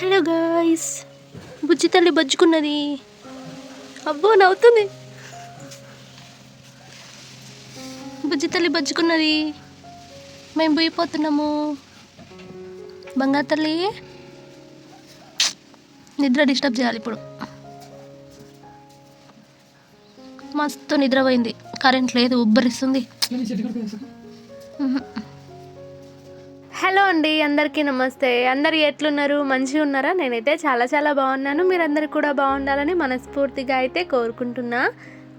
Hello guys, బుజ్జి తల్లి బజ్జుకున్నది. అబ్బో నవ్వుతుంది. బుజ్జి తల్లి బజ్జుకున్నది. మేము పోయిపోతున్నాము. బంగారు తల్లి నిద్ర డిస్టర్బ్ చేయాలి ఇప్పుడు. మస్తు నిద్రపోయింది. కరెంట్ లేదు, ఉబ్బరిస్తుంది. హలో అండి, అందరికీ నమస్తే. అందరు ఎట్లున్నారు? మంచిగా ఉన్నారా? నేనైతే చాలా చాలా బాగున్నాను. మీరందరూ కూడా బాగుండాలని మనస్ఫూర్తిగా అయితే కోరుకుంటున్నా.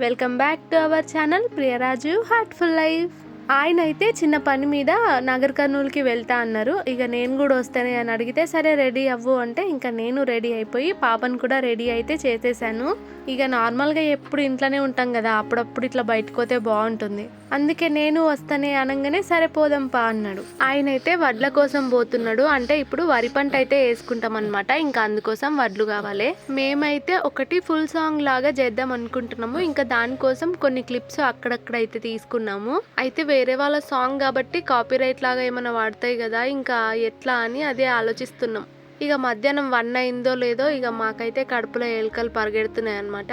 Welcome back to our channel Priyaraju heartful life. ఆయన అయితే చిన్న పని మీద నగర్ కర్నూలుకి వెళ్తా అన్నారు. ఇక నేను కూడా వస్తానే అని అడిగితే సరే రెడీ అవ్వు అంటే ఇంకా నేను రెడీ అయిపోయి పాపను కూడా రెడీ అయితే చేసేసాను. ఇక నార్మల్గా ఎప్పుడు ఇంట్లోనే ఉంటాం కదా, అప్పుడప్పుడు ఇట్లా బయటకు పోతే బాగుంటుంది. అందుకే నేను వస్తానే అనగానే సరే పోదాంపా అన్నాడు. ఆయన అయితే వడ్ల కోసం పోతున్నాడు. అంటే ఇప్పుడు వరి పంట అయితే వేసుకుంటాం అనమాట. ఇంకా అందుకోసం వడ్లు కావాలి. మేమైతే ఒకటి ఫుల్ సాంగ్ లాగా చేద్దాం అనుకుంటున్నాము. ఇంకా దానికోసం కొన్ని క్లిప్స్ అక్కడక్కడ అయితే తీసుకున్నాము. అయితే వేరే వాళ్ళ సాంగ్ కాబట్టి కాపీరైట్ లాగా ఏమైనా వాడతాయి కదా, ఇంకా ఎట్లా అని అదే ఆలోచిస్తున్నాం. ఇక మధ్యాహ్నం 1 అయిందో లేదో ఇక మాకైతే కడుపులో ఎలుకలు పరిగెడుతున్నాయి అనమాట.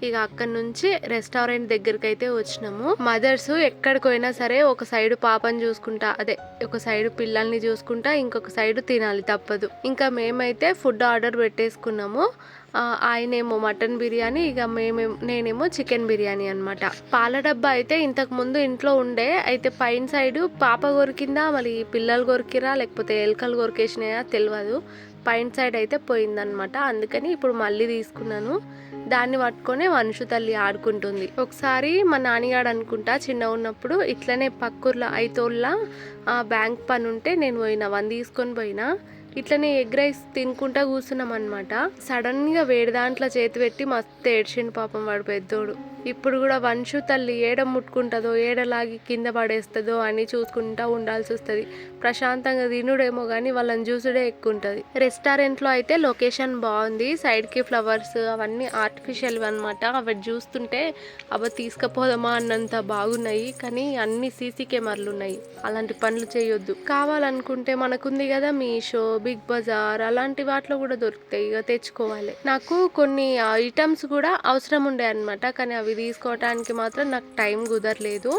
ఇక అక్కడి నుంచి రెస్టారెంట్ దగ్గరికి అయితే వచ్చినాము. మదర్స్ ఎక్కడికి పోయినా సరే ఒక సైడ్ పాపని చూసుకుంటా, అదే ఒక సైడ్ పిల్లల్ని చూసుకుంటా, ఇంకొక సైడ్ తినాలి తప్పదు. ఇంకా మేమైతే ఫుడ్ ఆర్డర్ పెట్టేసుకున్నాము. ఆయనేమో మటన్ బిర్యానీ, ఇక నేనేమో చికెన్ బిర్యానీ అనమాట. పాల డబ్బా అయితే ఇంతకు ముందు ఇంట్లో ఉండే. అయితే పైన సైడ్ పాప కొరికిందా, మళ్ళీ పిల్లలు కొరికిరా లేకపోతే ఎలుకలు కొరికేసినాయా తెలియదు. పైన సైడ్ అయితే పోయిందనమాట. అందుకని ఇప్పుడు మళ్ళీ తీసుకున్నాను. దాన్ని పట్టుకొని వంశు తల్లి ఆడుకుంటుంది. ఒకసారి మా నాన్నగాడు అనుకుంటా చిన్న ఉన్నప్పుడు ఇట్లనే పక్కూర్లో ఐతోళ్ళ బ్యాంక్ పని ఉంటే నేను పోయినా, 1 తీసుకొని పోయినా. ఇట్లనే ఎగ్ రైస్ తినుకుంటా కూర్చున్నాం అనమాట. సడన్ గా వేడి దాంట్లో చేతి పెట్టి మస్తు ఏడ్చిండు పాపం వాడు పెద్దోడు. ఇప్పుడు కూడా వంశు తల్లి ఏడ ముట్టుకుంటుందో, ఏడలాగి కింద పడేస్తుందో అని చూసుకుంటా ఉండాల్సి వస్తుంది. ప్రశాంతంగా తినుడేమో కానీ వాళ్ళని చూసుడే ఎక్కువ ఉంటుంది. రెస్టారెంట్లో అయితే లొకేషన్ బాగుంది. సైడ్కి ఫ్లవర్స్ అవన్నీ ఆర్టిఫిషియల్ అనమాట. అవి చూస్తుంటే అవి తీసుకుపోదామా అన్నంత బాగున్నాయి. కానీ అన్ని సీసీ కెమెరాలు ఉన్నాయి. అలాంటి పనులు చేయొద్దు. కావాలనుకుంటే మనకుంది కదా మీషో, బిగ్ బజార్, అలాంటి వాటిలో కూడా దొరుకుతాయి. ఇక తెచ్చుకోవాలి. నాకు కొన్ని ఐటమ్స్ కూడా అవసరం ఉండే అనమాట. కానీ అవి తీసుకోవటానికి మాత్రం నాకు టైం కుదరలేదు.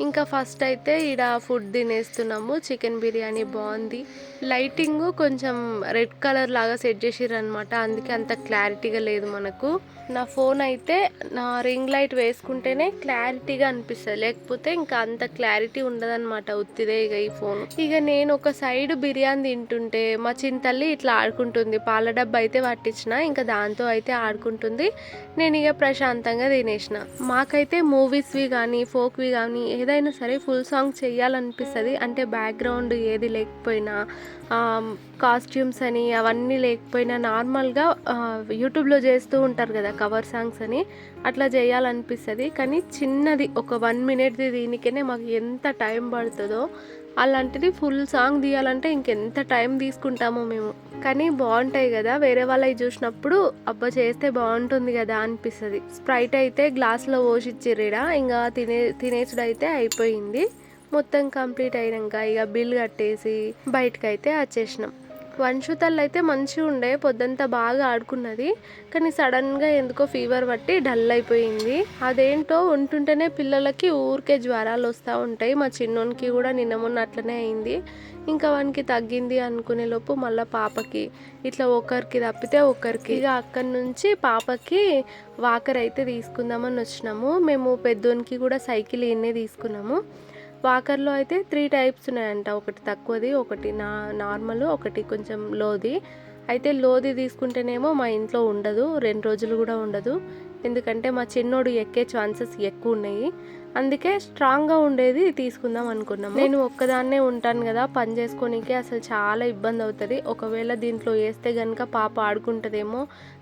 ఇంకా ఫస్ట్ అయితే ఈడ ఫుడ్ తినేస్తున్నాము. చికెన్ బిర్యానీ బాగుంది. లైటింగ్ కొంచెం రెడ్ కలర్ లాగా సెట్ చేసిర్రు అనమాట. అందుకే అంత క్లారిటీగా లేదు మనకు. నా ఫోన్ అయితే నా రింగ్ లైట్ వేసుకుంటేనే క్లారిటీగా అనిపిస్తుంది, లేకపోతే ఇంకా అంత క్లారిటీ ఉండదన్నమాట ఉత్తిదే ఇక ఈ ఫోన్. ఇక నేను ఒక సైడ్ బిర్యానీ తింటుంటే మా చింతల్లి ఇట్లా ఆడుకుంటుంది. పాల డబ్బా అయితే పట్టించిన, ఇంకా దాంతో అయితే ఆడుకుంటుంది. నేను ఇక ప్రశాంతంగా తినేసిన. మాకైతే మూవీస్వి కానీ ఫోక్వి కానీ ఏదైనా సరే ఫుల్ సాంగ్ చెయ్యాలనిపిస్తుంది. అంటే బ్యాక్గ్రౌండ్ ఏది లేకపోయినా, కాస్ట్యూమ్స్ అని అవన్నీ లేకపోయినా నార్మల్గా యూట్యూబ్లో చేస్తూ ఉంటారు కదా కవర్ సాంగ్స్ అని, అట్లా చేయాలనిపిస్తుంది. కానీ చిన్నది ఒక 1 మినిట్ది దీనికనే మాకు ఎంత టైం పడుతుందో, అలాంటిది ఫుల్ సాంగ్ తీయాలంటే ఇంకెంత టైం తీసుకుంటామో మేము. కానీ బాగుంటాయి కదా, వేరే వాళ్ళవి చూసినప్పుడు అబ్బా చేస్తే బాగుంటుంది కదా అనిపిస్తుంది. స్ప్రైట్ అయితే గ్లాస్లో పోసిచ్చిర్రీడా, ఇంకా తినేసుడు అయితే అయిపోయింది. మొత్తం కంప్లీట్ అయినాక ఇక బిల్ కట్టేసి బయటకైతే వచ్చేసినాం. వంశుతల్లి అయితే మంచిగా ఉండే, పొద్దంతా బాగా ఆడుకున్నది. కానీ సడన్గా ఎందుకో ఫీవర్ పట్టి డల్ అయిపోయింది. అదేంటో ఉంటుంటేనే పిల్లలకి ఊరికే జ్వరాలు వస్తూ ఉంటాయి. మా చిన్నోనికి కూడా నిన్న మొన్న అట్లనే అయింది. ఇంకా వానికి తగ్గింది అనుకునే లోపు మళ్ళీ పాపకి ఇట్లా ఒకరికి తప్పితే ఒకరికి. ఇక అక్కడి నుంచి పాపకి వాకర్ అయితే తీసుకుందామని వచ్చినాము. మేము పెద్దోనికి కూడా సైకిల్ ఈయన్నే తీసుకున్నాము. వాకర్లో అయితే 3 టైప్స్ ఉన్నాయంట. ఒకటి తక్కువది, ఒకటి నార్మల్, ఒకటి కొంచెం లోది. అయితే లోది తీసుకుంటేనేమో మా ఇంట్లో ఉండదు, 2 రోజులు కూడా ఉండదు. ఎందుకంటే మా చిన్నోడు ఎక్కే ఛాన్సెస్ ఎక్కువ ఉన్నాయి. అందుకే స్ట్రాంగ్గా ఉండేది తీసుకుందాం అనుకున్నాము. నేను ఒక్కదాన్నే ఉంటాను కదా, పని చేసుకోనికే అసలు చాలా ఇబ్బంది అవుతుంది. ఒకవేళ దీంట్లో వేస్తే కనుక పాప ఆడుకుంటుందేమో,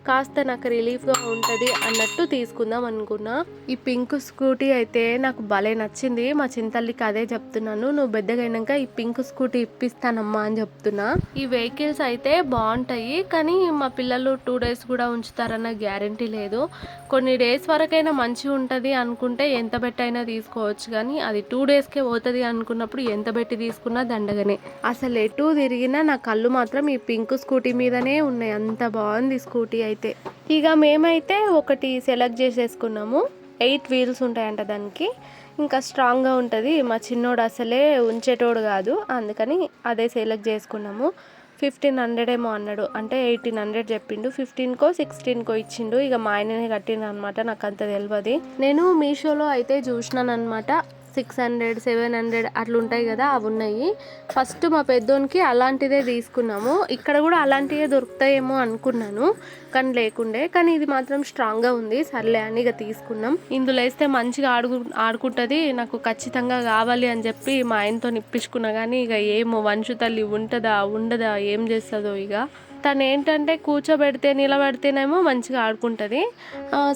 కాస్త నాకు రిలీఫ్గా ఉంటుంది అన్నట్టు తీసుకుందాం అనుకున్నా. ఈ పింక్ స్కూటీ అయితే నాకు భలే నచ్చింది. మా చింతల్లికి అదే చెప్తున్నాను, నువ్వు పెద్దగైనాక ఈ పింక్ స్కూటీ ఇప్పిస్తానమ్మా అని చెప్తున్నా. ఈ వెహికల్స్ అయితే బాగుంటాయి, కానీ మా పిల్లలు 2 డేస్ కూడా ఉంచుతారన్న గ్యారంటీ లేదు. కొన్ని డేస్ వరకైనా మంచిగా ఉంటుంది అనుకుంటే ఎంత పెట్టైనా తీసుకోవచ్చు, కానీ అది 2 డేస్కే పోతుంది అనుకున్నప్పుడు ఎంత పెట్టి తీసుకున్నా దండగనే. అసలు ఎటు తిరిగినా నా కళ్ళు మాత్రం ఈ పింక్ స్కూటీ మీదనే ఉన్నాయి, అంత బాగుంది స్కూటీ అయితే. ఇక మేమైతే ఒకటి సెలెక్ట్ చేసేసుకున్నాము. 8 వీల్స్ ఉంటాయంట దానికి, ఇంకా స్ట్రాంగ్గా ఉంటుంది. మా చిన్నోడు అసలే ఉంచేటోడు కాదు, అందుకని అదే సెలెక్ట్ చేసుకున్నాము. 1500 ఏమో అన్నాడు, అంటే 1800 చెప్పిండు. 15కో 16కో ఇచ్చిండు. ఇక మా ఆయననే కట్టిండు అనమాట, నాకు అంత తెలియదు. నేను మీషోలో అయితే చూసినాను అనమాట, 600 700 అట్లా ఉంటాయి కదా, అవి ఉన్నాయి. ఫస్ట్ మా పెద్దోనికి అలాంటిదే తీసుకున్నాము. ఇక్కడ కూడా అలాంటివే దొరుకుతాయేమో అనుకున్నాను, కానీ లేకుండే. కానీ ఇది మాత్రం స్ట్రాంగ్గా ఉంది, సర్లే అని ఇక తీసుకున్నాం. ఇందులో వేస్తే మంచిగా ఆడుకుంటుంది, నాకు ఖచ్చితంగా కావాలి అని చెప్పి మా ఆయనతో నిప్పించుకున్నా. కానీ ఇక ఏమో వంశు తల్లి ఉంటుందా ఉండదా ఏం చేస్తుందో. ఇక తను ఏంటంటే కూర్చోబెడితే నిలబెడితేనేమో మంచిగా ఆడుకుంటుంది,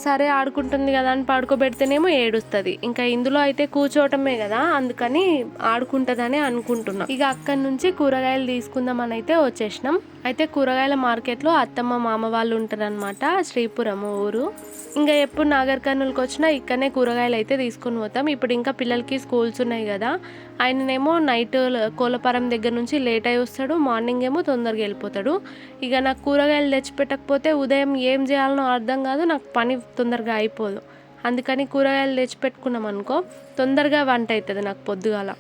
సరే ఆడుకుంటుంది కదా అని పడుకోబెడితేనేమో ఏడుస్తుంది. ఇంకా ఇందులో అయితే కూర్చోవటమే కదా, అందుకని ఆడుకుంటుందని అనుకుంటున్నాం. ఇక అక్కడి నుంచి కూరగాయలు తీసుకుందామని అయితే వచ్చేసినాం. అయితే కూరగాయల మార్కెట్లో అత్తమ్మ మామ వాళ్ళు ఉంటారనమాట, శ్రీపురం ఊరు. ఇంకా ఎప్పుడు నాగర్ కర్నూలుకి వచ్చినా ఇక్కడనే కూరగాయలు అయితే తీసుకొని పోతాం. ఇప్పుడు ఇంకా పిల్లలకి స్కూల్స్ ఉన్నాయి కదా, ఆయననేమో నైట్ కోలపారం దగ్గర నుంచి లేట్ అయి వస్తాడు, మార్నింగ్ ఏమో తొందరగా వెళ్ళిపోతాడు. ఇక నాకు కూరగాయలు తెచ్చిపెట్టకపోతే ఉదయం ఏం చేయాలనో అర్థం కాదు, నాకు పని తొందరగా అయిపోదు. అందుకని కూరగాయలు తెచ్చిపెట్టుకున్నాం అనుకో, తొందరగా వంట అవుతుంది నాకు పొద్దుగాల.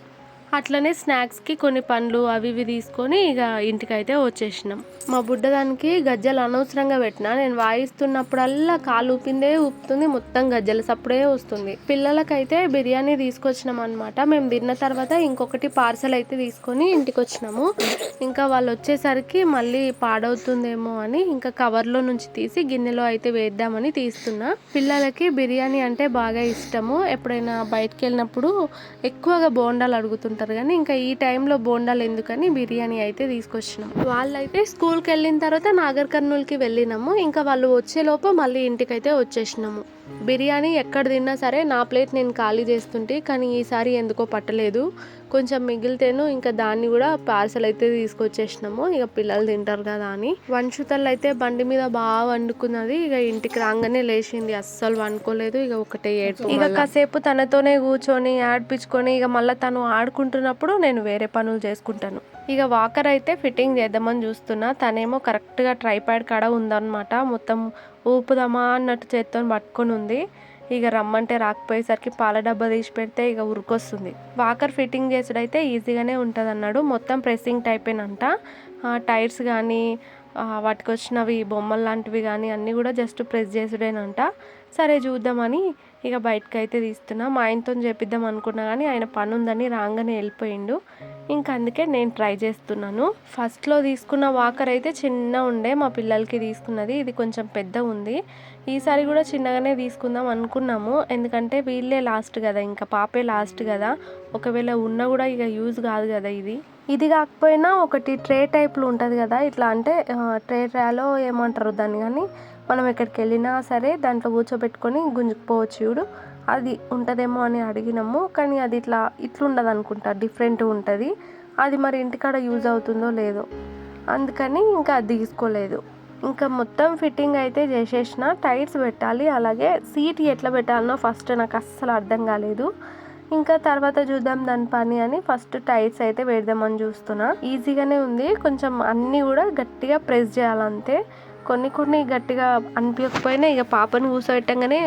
అట్లనే స్నాక్స్కి కొన్ని పండ్లు అవి ఇవి తీసుకొని ఇక ఇంటికైతే వచ్చేసినాం. మా బుడ్డదానికి గజ్జలు అనవసరంగా పెట్టినా, నేను వాయిస్తున్నప్పుడల్లా కాలు ఊపిందే ఊపుతుంది, మొత్తం గజ్జల సప్పుడే వస్తుంది. పిల్లలకైతే బిర్యానీ తీసుకొచ్చినాం అనమాట. మేము తిన్న తర్వాత ఇంకొకటి పార్సల్ అయితే తీసుకొని ఇంటికి వచ్చినాము. ఇంకా వాళ్ళు వచ్చేసరికి మళ్ళీ పాడవుతుందేమో అని ఇంకా కవర్లో నుంచి తీసి గిన్నెలో అయితే వేద్దామని తీస్తున్నా. పిల్లలకి బిర్యానీ అంటే బాగా ఇష్టము. ఎప్పుడైనా బయటకు వెళ్ళినప్పుడు ఎక్కువగా బోండాలు అడుగుతుంటారు, కానీ ఇంకా ఈ టైంలో బోండాలు ఎందుకని బిర్యానీ అయితే తీసుకొచ్చినాం. వాళ్ళైతే స్కూల్కి వెళ్ళిన తర్వాత నాగర్ కర్నూలుకి వెళ్ళినాము. ఇంకా వాళ్ళు వచ్చేలోపు మళ్ళీ ఇంటికైతే వచ్చేసినాము. బిర్యానీ ఎక్కడ తిన్నా సరే నా ప్లేట్ నేను ఖాళీ చేస్తుంటే, కానీ ఈసారి ఎందుకో పట్టలేదు, కొంచెం మిగిలితేను ఇంకా దాన్ని కూడా పార్సల్ అయితే తీసుకొచ్చేసినాము. ఇక పిల్లలు తింటారు కదా అని. వంశుతల్లి అయితే బండి మీద బాగా వండుకున్నది. ఇక ఇంటికి రాగానే లేచింది, అస్సలు వండుకోలేదు. ఇక ఒకటే ఏడుపు. ఇక కాసేపు తనతోనే కూర్చొని ఆడిపించుకొని ఇక మళ్ళీ తను ఆడుకుంటున్నప్పుడు నేను వేరే పనులు చేసుకుంటాను. ఇక వాకర్ అయితే ఫిట్టింగ్ చేద్దామని చూస్తున్నా. తనేమో కరెక్ట్గా ట్రైపాడ్ కాడ ఉందన్నమాట, మొత్తం ఊపుదామా అన్నట్టు చేత్తో పట్టుకొని ఉంది. ఇక రమ్మంటే రాకపోయేసరికి పాల డబ్బా తీసి పెడితే ఇక ఉరికొస్తుంది. వాకర్ ఫిట్టింగ్ చేసుడైతే ఈజీగానే ఉంటుంది అన్నాడు. మొత్తం ప్రెస్సింగ్ టైపేనంట, టైర్స్ కానీ వాటికి వచ్చినవి బొమ్మలు లాంటివి కానీ అన్నీ కూడా జస్ట్ ప్రెస్ చేసుడేనంట. సరే చూద్దామని ఇక బయటకు అయితే తీస్తున్నా. మా ఆయనతో చేపిద్దాం అనుకున్నా కానీ ఆయన పని ఉందని రాగానే వెళ్ళిపోయిండు. ఇంకా అందుకే నేను ట్రై చేస్తున్నాను. ఫస్ట్లో తీసుకున్న వాకర్ అయితే చిన్న ఉండే, మా పిల్లలకి తీసుకున్నది. ఇది కొంచెం పెద్ద ఉంది. ఈసారి కూడా చిన్నగానే తీసుకుందాం అనుకున్నాము, ఎందుకంటే వీళ్ళే లాస్ట్ కదా, ఇంకా పాపే లాస్ట్ కదా, ఒకవేళ ఉన్నా కూడా ఇక యూజ్ కాదు కదా. ఇది కాకపోయినా ఒకటి ట్రే టైప్లో ఉంటుంది కదా, ఇట్లా అంటే ట్రేలో ఏమంటారు దాన్ని, కానీ మనం ఎక్కడికి వెళ్ళినా సరే దాంట్లో కూర్చోబెట్టుకొని గుంజుకుపోవచ్చు చూడు, అది ఉంటుందేమో అని అడిగినాము. కానీ అది ఇట్లుండదు అనుకుంటా, డిఫరెంట్ ఉంటుంది. అది మరి ఇంటికాడ యూజ్ అవుతుందో లేదో, అందుకని ఇంకా అది తీసుకోలేదు. ఇంకా మొత్తం ఫిట్టింగ్ అయితే చేసేసిన. టైర్స్ పెట్టాలి, అలాగే సీట్ ఎట్లా పెట్టాలనో ఫస్ట్ నాకు అస్సలు అర్థం కాలేదు. ఇంకా తర్వాత చూద్దాం దాని పని అని ఫస్ట్ టైర్స్ అయితే వేద్దామని చూస్తున్నా. ఈజీగానే ఉంది, కొంచెం అన్నీ కూడా గట్టిగా ప్రెస్ చేయాలంతే. కొన్ని గట్టిగా అనిపించకపోయినా ఇక పాపను కూర్చోబెట్టంగానే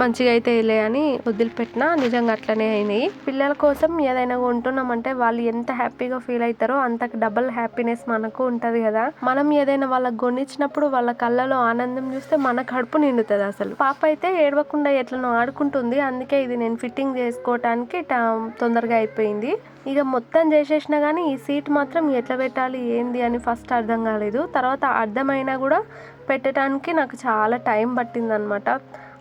మంచిగా అయితే వేయలే అని వదిలిపెట్టినా, నిజంగా అట్లనే అయినాయి. పిల్లల కోసం ఏదైనా కొంటున్నామంటే వాళ్ళు ఎంత హ్యాపీగా ఫీల్ అవుతారో అంతకు డబల్ హ్యాపీనెస్ మనకు ఉంటుంది కదా. మనం ఏదైనా వాళ్ళకి కొనిచ్చినప్పుడు వాళ్ళ కళ్ళలో ఆనందం చూస్తే మన కడుపు నిండుతుంది అసలు. పాప అయితే ఏడవకుండా ఎట్లనో ఆడుకుంటుంది, అందుకే ఇది నేను ఫిట్టింగ్ చేసుకోవటానికి తొందరగా అయిపోయింది. ఇక మొత్తం చేసేసినా కానీ ఈ సీట్ మాత్రం ఎట్లా పెట్టాలి ఏంది అని ఫస్ట్ అర్థం కాలేదు. తర్వాత అర్థమైనా కూడా పెట్టడానికి నాకు చాలా టైం పట్టిందనమాట.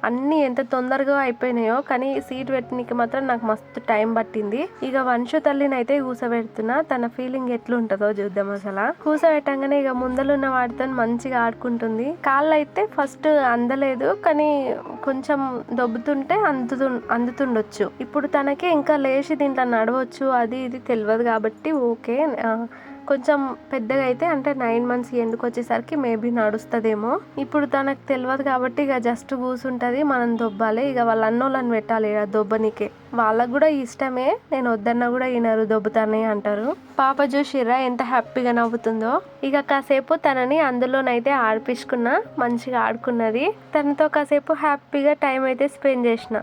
అన్నీ ఎంత తొందరగా అయిపోయినాయో, కానీ సీట్ పెట్టడానికి మాత్రం నాకు మస్తు టైం పట్టింది. ఇక వంశు తల్లిని అయితే కూసబెడుతున్నా, తన ఫీలింగ్ ఎట్లుంటుందో చూద్దాం. అసలు కూసబెట్టంగానే ఇక ముందలున్న వాటితో మంచిగా ఆడుకుంటుంది. కాళ్ళు అయితే ఫస్ట్ అందలేదు, కానీ కొంచెం దొబ్బుతుంటే అందుతుండొచ్చు. ఇప్పుడు తనకి ఇంకా లేచి దీంట్లో నడవచ్చు అది ఇది తెలియదు కాబట్టి ఓకే. కొంచెం పెద్దగా అయితే అంటే 9 మంత్స్ ఎందుకు వచ్చేసరికి మేబీ నడుస్తుందేమో. ఇప్పుడు తనకు తెలియదు కాబట్టి ఇక జస్ట్ కూర్చుంటుంది, మనం దొబ్బాలి. ఇక వాళ్ళ అన్నోళ్ళని పెట్టాలి ఇక దొబ్బనికే. వాళ్ళకు కూడా ఇష్టమే, నేను వద్దన్నా కూడా వినరు, దొబ్బుతానే అంటారు. పాప చూసిర్రా ఎంత హ్యాపీగా నవ్వుతుందో. ఇక కాసేపు తనని అందులోనైతే ఆడిపించుకున్నా, మంచిగా ఆడుకున్నది. తనతో కాసేపు హ్యాపీగా టైం అయితే స్పెండ్ చేసిన.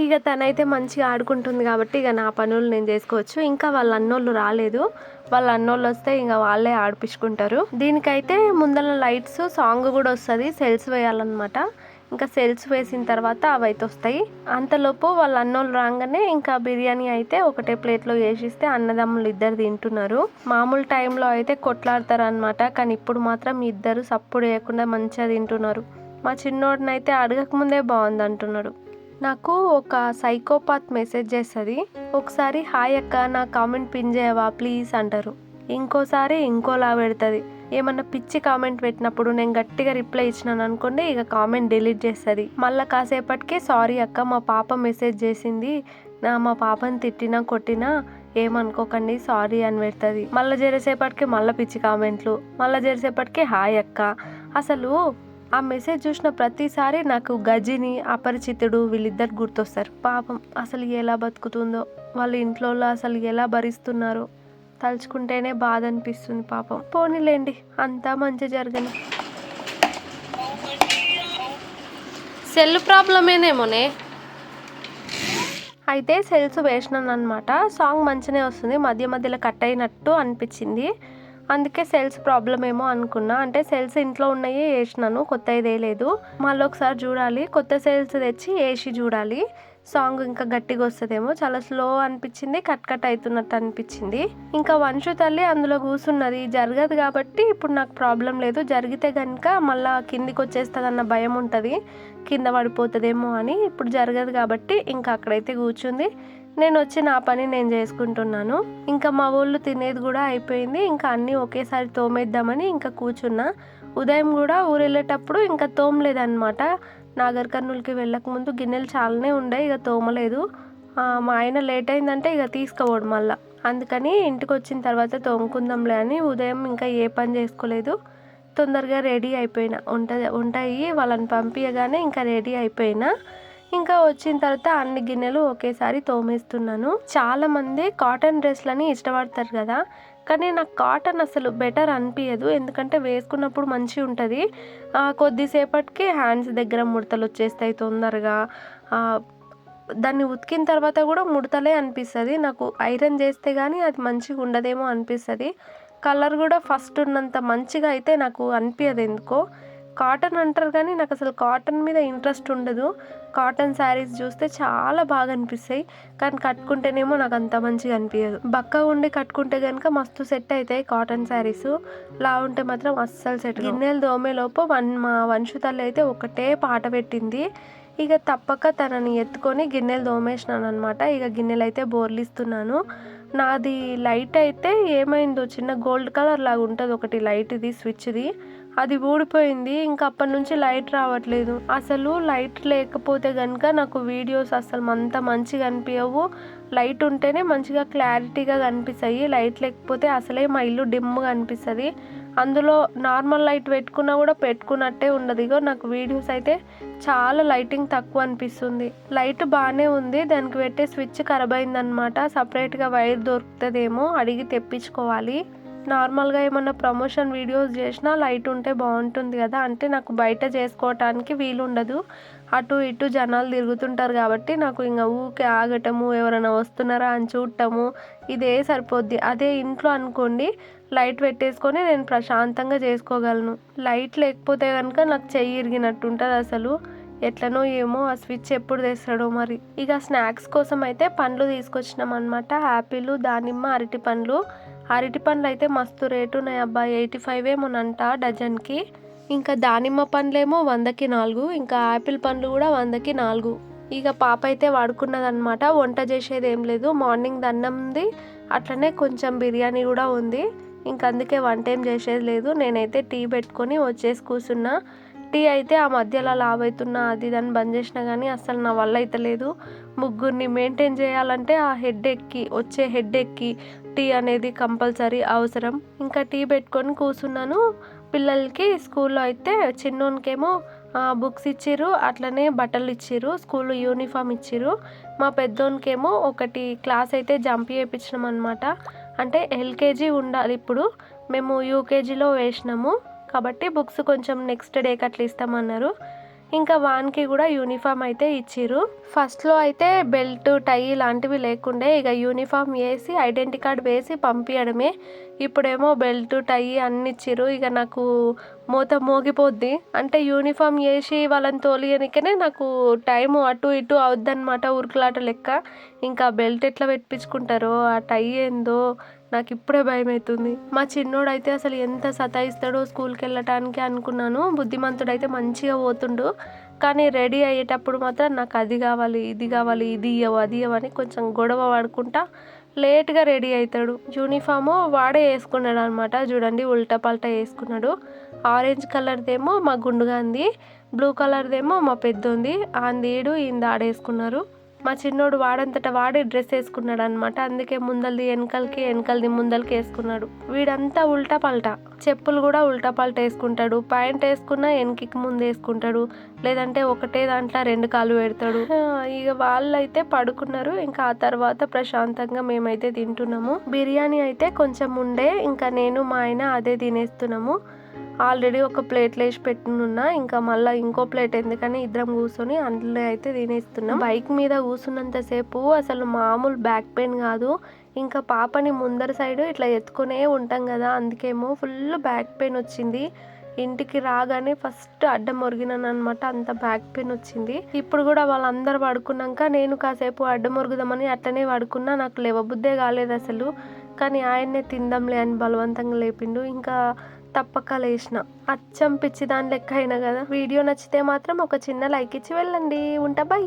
ఇక తనైతే మంచిగా ఆడుకుంటుంది కాబట్టి ఇక నా పనులు నేను చేసుకోవచ్చు. ఇంకా వాళ్ళ అన్నోళ్ళు రాలేదు, వాళ్ళ అన్నోళ్ళు వస్తే ఇంకా వాళ్ళే ఆడిపించుకుంటారు. దీనికైతే ముందర లైట్స్ సాంగ్ కూడా వస్తుంది, సెల్స్ వేయాలన్నమాట. ఇంకా సెల్స్ వేసిన తర్వాత అవి అయితే వస్తాయి. అంతలోపు వాళ్ళ అన్నోళ్ళు రాగానే ఇంకా బిర్యానీ అయితే ఒకటే ప్లేట్లో వేసిస్తే అన్నదమ్ములు ఇద్దరు తింటున్నారు. మామూలు టైంలో అయితే కొట్లాడతారు అనమాట, కానీ ఇప్పుడు మాత్రం ఇద్దరు సప్పుడు వేయకుండా మంచిగా తింటున్నారు. మా చిన్నోడినైతే అడగకముందే బాగుంది అంటున్నాడు. నాకు ఒక సైకోపాత్ మెసేజ్ చేస్తుంది. ఒకసారి హాయ్ అక్క నా కామెంట్ పిన్ చేయవా ప్లీజ్ అంటారు, ఇంకోసారి ఇంకోలా పెడుతుంది. ఏమన్నా పిచ్చి కామెంట్ పెట్టినప్పుడు నేను గట్టిగా రిప్లై ఇచ్చినాను అనుకోండి, ఇక కామెంట్ డిలీట్ చేస్తుంది. మళ్ళీ కాసేపటికే సారీ అక్క మా పాప మెసేజ్ చేసింది, మా పాపని తిట్టినా కొట్టినా ఏమనుకోకండి సారీ అని పెడుతుంది. మళ్ళీ జరిసేపటికి మళ్ళీ పిచ్చి కామెంట్లు, మళ్ళీ జరిసేపటికి హాయ్ అక్క. అసలు ఆ మెసేజ్ చూసిన ప్రతిసారి నాకు గజిని, అపరిచితుడు వీళ్ళిద్దరు గుర్తొస్తారు. పాపం అసలు ఎలా బతుకుతుందో, వాళ్ళ ఇంట్లో అసలు ఎలా భరిస్తున్నారో తలుచుకుంటేనే బాధ అనిపిస్తుంది. పాపం పోనీలేండి, అంతా మంచి జరగని. సెల్ ప్రాబ్లమేనేమోనే. అయితే సెల్స్ వేసినాను అనమాట. సాంగ్ మంచిగానే వస్తుంది, మధ్య మధ్యలో కట్ అయినట్టు అనిపించింది. అందుకే సెల్స్ ప్రాబ్లం ఏమో అనుకున్నా. అంటే సెల్స్ ఇంట్లో ఉన్నాయి వేసినాను, కొత్త ఇదే లేదు. మళ్ళీ ఒకసారి చూడాలి, కొత్త సెల్స్ తెచ్చి వేసి చూడాలి. సాంగ్ ఇంకా గట్టిగా వస్తుందేమో. చాలా స్లో అనిపించింది, కట్ కట్ అవుతున్నట్టు అనిపించింది. ఇంకా వంశు తల్లి అందులో కూర్చున్నది, జరగదు కాబట్టి ఇప్పుడు నాకు ప్రాబ్లం లేదు. జరిగితే కనుక మళ్ళీ కిందికి వచ్చేస్తుంది అన్న భయం ఉంటుంది, కింద పడిపోతుందేమో అని. ఇప్పుడు జరగదు కాబట్టి ఇంకా అక్కడైతే కూర్చుంది. నేను వచ్చి నా పని నేను చేసుకుంటున్నాను. ఇంకా మా ఊళ్ళు తినేది కూడా అయిపోయింది. ఇంకా అన్నీ ఒకేసారి తోమేద్దామని ఇంకా కూర్చున్నా. ఉదయం కూడా ఊరు వెళ్ళేటప్పుడు ఇంకా తోమలేదన్నమాట. నాగర్ కర్నూలుకి వెళ్ళకముందు గిన్నెలు చాలానే ఉండే, ఇక తోమలేదు. మా ఆయన లేట్ అయిందంటే ఇక తీసుకోవడం మళ్ళీ. అందుకని ఇంటికి వచ్చిన తర్వాత తోముకుందాంలే అని ఉదయం ఇంకా ఏ పని చేసుకోలేదు. తొందరగా రెడీ అయిపోయినా, ఉంటాయి వాళ్ళని పంపించగానే ఇంకా రెడీ అయిపోయినా. ఇంకా వచ్చిన తర్వాత అన్ని గిన్నెలు ఒకేసారి తోమేస్తున్నాను. చాలామంది కాటన్ డ్రెస్లని ఇష్టపడతారు కదా, కానీ నాకు కాటన్ అసలు బెటర్ అనిపించదు. ఎందుకంటే వేసుకున్నప్పుడు మంచిగా ఉంటుంది, కొద్దిసేపటికి హ్యాండ్స్ దగ్గర ముడతలు వచ్చేస్తాయి తొందరగా. దాన్ని ఉతికిన తర్వాత కూడా ముడతలే అనిపిస్తుంది నాకు. ఐరన్ చేస్తే కానీ అది మంచిగా ఉండదేమో అనిపిస్తుంది. కలర్ కూడా ఫస్ట్ ఉన్నంత మంచిగా అయితే నాకు అనిపించదు ఎందుకో. కాటన్ అంటారు కానీ నాకు అసలు కాటన్ మీద ఇంట్రెస్ట్ ఉండదు. కాటన్ శారీస్ చూస్తే చాలా బాగా అనిపిస్తాయి, కానీ కట్టుకుంటేనేమో నాకు అంత మంచిగా అనిపించదు. బక్క ఉండి కట్టుకుంటే కనుక మస్తు సెట్ అవుతాయి కాటన్ శారీస్, లా ఉంటే మాత్రం అస్సలు సెట్. గిన్నెలు దోమేలోపు మా వంశు తల్లి అయితే ఒకటే పాట పెట్టింది. ఇక తప్పక తనని ఎత్తుకొని గిన్నెలు దోమేసినాను అనమాట. ఇక గిన్నెలు అయితే బోర్లిస్తున్నాను. నాది లైట్ అయితే ఏమైందో చిన్న గోల్డ్ కలర్ లాగా ఉంటుంది ఒకటి లైట్ది స్విచ్ది, అది ఊడిపోయింది. ఇంకా అప్పటి నుంచి లైట్ రావట్లేదు. అసలు లైట్ లేకపోతే కనుక నాకు వీడియోస్ అసలు అంత మంచిగా అనిపించవు. లైట్ ఉంటేనే మంచిగా క్లారిటీగా కనిపిస్తాయి, లైట్ లేకపోతే అసలే మా ఇల్లు డిమ్గా అనిపిస్తుంది. అందులో నార్మల్ లైట్ పెట్టుకున్నా కూడా పెట్టుకున్నట్టే ఉండదు. ఇగో నాకు వీడియోస్ అయితే చాలా లైటింగ్ తక్కువ అనిపిస్తుంది. లైట్ బాగానే ఉంది, దానికి పెట్టే స్విచ్ ఖరాబ్ అయిందనమాట. సపరేట్గా వైర్ దొరుకుతుందేమో అడిగి తెప్పించుకోవాలి. నార్మల్గా ఏమన్నా ప్రమోషన్ వీడియోస్ చేసినా లైట్ ఉంటే బాగుంటుంది కదా, అంటే నాకు బయట చేసుకోవటానికి వీలుండదు. అటు ఇటు జనాలు తిరుగుతుంటారు కాబట్టి నాకు ఇంకా ఊకే ఆగటము, ఎవరైనా వస్తున్నారా అని చూడటము ఇదే సరిపోద్ది. అదే ఇంట్లో అనుకోండి లైట్ పెట్టేసుకొని నేను ప్రశాంతంగా చేసుకోగలను. లైట్ లేకపోతే కనుక నాకు చెయ్యి ఇరిగినట్టు ఉంటుంది అసలు. ఎట్లనో ఏమో ఆ స్విచ్ ఎప్పుడు తెస్తాడో మరి. ఇక స్నాక్స్ కోసం అయితే పండ్లు తీసుకొచ్చినాం అనమాట. యాపిల్, దానిమ్మ, అరటి పండ్లు. అరటి పండ్లు అయితే మస్తు రేటు ఉన్నాయి అబ్బా, 85 ఏమోనంట డజన్కి. ఇంకా దానిమ్మ పండ్లేమో 100కి 4, ఇంకా యాపిల్ పండ్లు కూడా 100కి 4. ఇక పాప అయితే వాడుకున్నదనమాట. వంట చేసేది ఏం లేదు, మార్నింగ్ అన్నం ఉంది, అట్లనే కొంచెం బిర్యానీ కూడా ఉంది. ఇంకా అందుకే వంట ఏం చేసేది లేదు. నేనైతే టీ పెట్టుకొని వచ్చేసి కూర్చున్నా. టీ అయితే ఆ మధ్యలో లావ్ అవుతున్నా అది దాన్ని బంద్ చేసినా కానీ అసలు నా వల్ల అయితే లేదు. ముగ్గురిని మెయింటైన్ చేయాలంటే ఆ హెడ్ఏక్కి టీ అనేది కంపల్సరీ అవసరం. ఇంకా టీ పెట్టుకొని కూర్చున్నాను. పిల్లలకి స్కూల్లో అయితే చిన్నోనికేమో బుక్స్ ఇచ్చిర్రు, అట్లనే బట్టలు ఇచ్చిర్రు, స్కూల్ యూనిఫామ్ ఇచ్చిర్రు. మా పెద్దోనికేమో ఒకటి క్లాస్ అయితే జంప్ చేయించినాం అనమాట. అంటే ఎల్కేజీ ఉండాలి, ఇప్పుడు మేము యూకేజీలో వేసినాము కాబట్టి బుక్స్ కొంచెం నెక్స్ట్ డేకి అట్లా ఇస్తామన్నారు. ఇంకా వానికి కూడా యూనిఫామ్ అయితే ఇచ్చిర్రు. ఫస్ట్లో అయితే బెల్ట్ టై లాంటివి లేకుండే, ఇక యూనిఫామ్ వేసి ఐడెంటిటీ కార్డ్ వేసి పంపించడమే. ఇప్పుడేమో బెల్ట్ టై అన్ని ఇచ్చిర్రు. ఇక నాకు మోగిపోద్ది, అంటే యూనిఫామ్ వేసి వాళ్ళని తోలియనికనే నాకు టైము అటు ఇటు అవుద్దనమాట, ఉరుకులాట లెక్క. ఇంకా బెల్ట్ ఎట్లా పెట్టించుకుంటారో, ఆ టై ఏందో నాకు ఇప్పుడే భయం అవుతుంది. మా చిన్నోడు అయితే అసలు ఎంత సతాయిస్తాడో స్కూల్కి వెళ్ళటానికి అనుకున్నాను. బుద్ధిమంతుడైతే మంచిగా పోతుండు, కానీ రెడీ అయ్యేటప్పుడు మాత్రం నాకు అది కావాలి ఇది కావాలి, ఇది ఇవ్వవు అది ఇవ్వని కొంచెం గొడవ పడుకుంటా లేట్గా రెడీ అవుతాడు. యూనిఫాము వాడే వేసుకున్నాడు అనమాట. చూడండి ఉల్టా పల్టా వేసుకున్నాడు. ఆరెంజ్ కలర్దేమో మా గుండుగాంది, బ్లూ కలర్దేమో మా పెద్దోంది. ఆందీడు ఈయన ఆడేసుకున్నారు. మా చిన్నోడు వాడంతటా వాడే డ్రెస్ వేసుకున్నాడు అనమాట. అందుకే ముందలది వెనకలది ముందలకి వేసుకున్నాడు. వీడంతా ఉల్టా పల్టా, చెప్పులు కూడా ఉల్టా పల్టా వేసుకుంటాడు. ప్యాంట్ వేసుకున్నా వెనక్కి ముందు వేసుకుంటాడు, లేదంటే ఒకటే దాంట్లో 2 కాళ్ళు పెడతాడు. ఇక వాళ్ళైతే పడుకున్నారు. ఇంకా ఆ తర్వాత ప్రశాంతంగా మేమైతే తింటున్నాము. బిర్యానీ అయితే కొంచెం ఉండే, ఇంకా నేను మా ఆయన అదే తినేస్తున్నాము. ఆల్రెడీ ఒక ప్లేట్లో వేసి పెట్టినున్నా, ఇంకా మళ్ళీ ఇంకో ప్లేట్ ఎందుకని ఇద్దరం కూర్చొని అందులో అయితే తినేస్తున్నాం. బైక్ మీద కూర్చున్నంతసేపు అసలు మామూలు బ్యాక్ పెయిన్ కాదు. ఇంకా పాపని ముందర సైడ్ ఇట్లా ఎత్తుకునే ఉంటాం కదా, అందుకేమో ఫుల్ బ్యాక్ పెయిన్ వచ్చింది. ఇంటికి రాగానే ఫస్ట్ అడ్డం మొరిగినాను అనమాట, అంత బ్యాక్ పెయిన్ వచ్చింది. ఇప్పుడు కూడా వాళ్ళందరూ పడుకున్నాక నేను కాసేపు అడ్డం మొరుగుదామని అట్లనే పడుకున్నా. నాకు లేవబుద్దే కాలేదు అసలు, కానీ ఆయన్నే తిందాంలే అని బలవంతంగా లేపిండు. ఇంకా తప్పక లేచిన. అచ్చం పిచ్చి దాని లెక్క అయినా కదా. వీడియో నచ్చితే మాత్రం ఒక చిన్న లైక్ ఇచ్చి వెళ్ళండి. ఉంటా, బై.